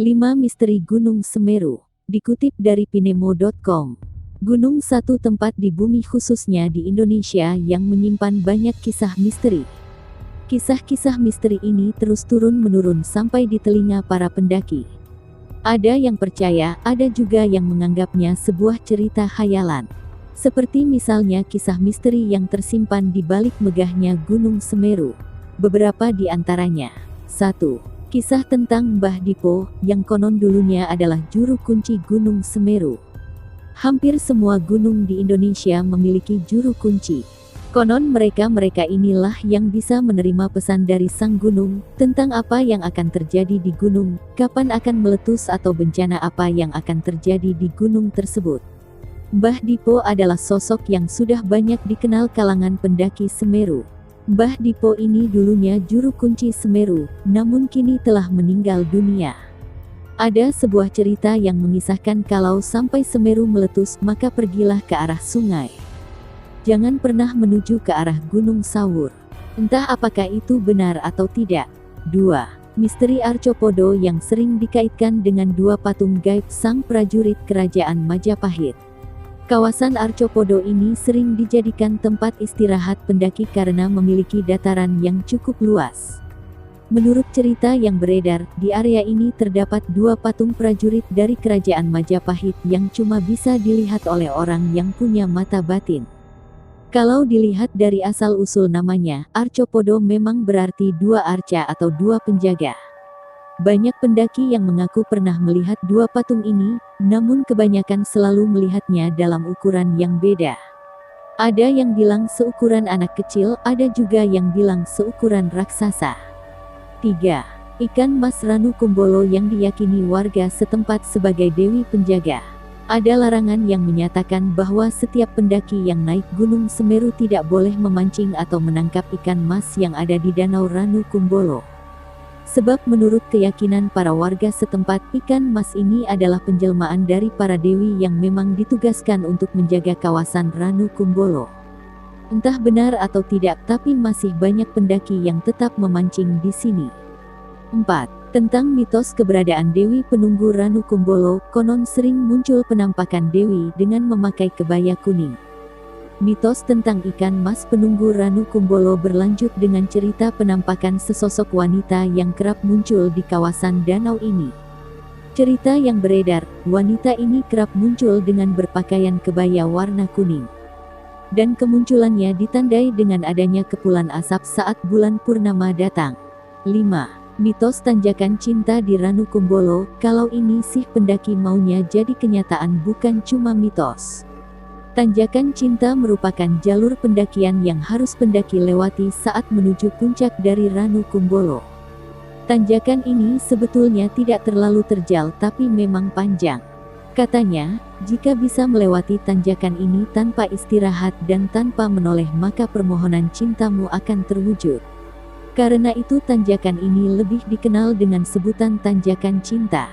5 Misteri Gunung Semeru. Dikutip dari pinemo.com. Gunung satu tempat di bumi khususnya di Indonesia yang menyimpan banyak kisah misteri. Kisah-kisah misteri ini terus turun-menurun sampai di telinga para pendaki. Ada yang percaya, ada juga yang menganggapnya sebuah cerita khayalan. Seperti misalnya kisah misteri yang tersimpan di balik megahnya Gunung Semeru. Beberapa di antaranya. 1. Kisah tentang Mbah Dipo, yang konon dulunya adalah juru kunci Gunung Semeru. Hampir semua gunung di Indonesia memiliki juru kunci. Konon mereka inilah yang bisa menerima pesan dari sang gunung, tentang apa yang akan terjadi di gunung, kapan akan meletus atau bencana apa yang akan terjadi di gunung tersebut. Mbah Dipo adalah sosok yang sudah banyak dikenal kalangan pendaki Semeru. Mbah Dipo ini dulunya juru kunci Semeru, namun kini telah meninggal dunia. Ada sebuah cerita yang mengisahkan kalau sampai Semeru meletus maka pergilah ke arah sungai. Jangan pernah menuju ke arah Gunung Sawur. Entah apakah itu benar atau tidak. 2. Misteri Arcopodo yang sering dikaitkan dengan dua patung gaib sang prajurit kerajaan Majapahit. Kawasan Arcopodo ini sering dijadikan tempat istirahat pendaki karena memiliki dataran yang cukup luas. Menurut cerita yang beredar, di area ini terdapat dua patung prajurit dari kerajaan Majapahit yang cuma bisa dilihat oleh orang yang punya mata batin. Kalau dilihat dari asal-usul namanya, Arcopodo memang berarti dua arca atau dua penjaga. Banyak pendaki yang mengaku pernah melihat dua patung ini, namun kebanyakan selalu melihatnya dalam ukuran yang beda. Ada yang bilang seukuran anak kecil, ada juga yang bilang seukuran raksasa. 3. Ikan mas Ranu Kumbolo yang diyakini warga setempat sebagai dewi penjaga. Ada larangan yang menyatakan bahwa setiap pendaki yang naik Gunung Semeru tidak boleh memancing atau menangkap ikan mas yang ada di Danau Ranu Kumbolo. Sebab menurut keyakinan para warga setempat, ikan mas ini adalah penjelmaan dari para dewi yang memang ditugaskan untuk menjaga kawasan Ranu Kumbolo. Entah benar atau tidak, tapi masih banyak pendaki yang tetap memancing di sini. 4. Tentang mitos keberadaan Dewi Penunggu Ranu Kumbolo, konon sering muncul penampakan Dewi dengan memakai kebaya kuning. Mitos tentang ikan mas penunggu Ranu Kumbolo berlanjut dengan cerita penampakan sesosok wanita yang kerap muncul di kawasan danau ini. Cerita yang beredar, wanita ini kerap muncul dengan berpakaian kebaya warna kuning. Dan kemunculannya ditandai dengan adanya kepulan asap saat bulan purnama datang. 5. Mitos tanjakan cinta di Ranu Kumbolo, kalau ini sih pendaki maunya jadi kenyataan bukan cuma mitos. Tanjakan cinta merupakan jalur pendakian yang harus pendaki lewati saat menuju puncak dari Ranu Kumbolo. Tanjakan ini sebetulnya tidak terlalu terjal tapi memang panjang. Katanya, jika bisa melewati tanjakan ini tanpa istirahat dan tanpa menoleh maka permohonan cintamu akan terwujud. Karena itu tanjakan ini lebih dikenal dengan sebutan tanjakan cinta.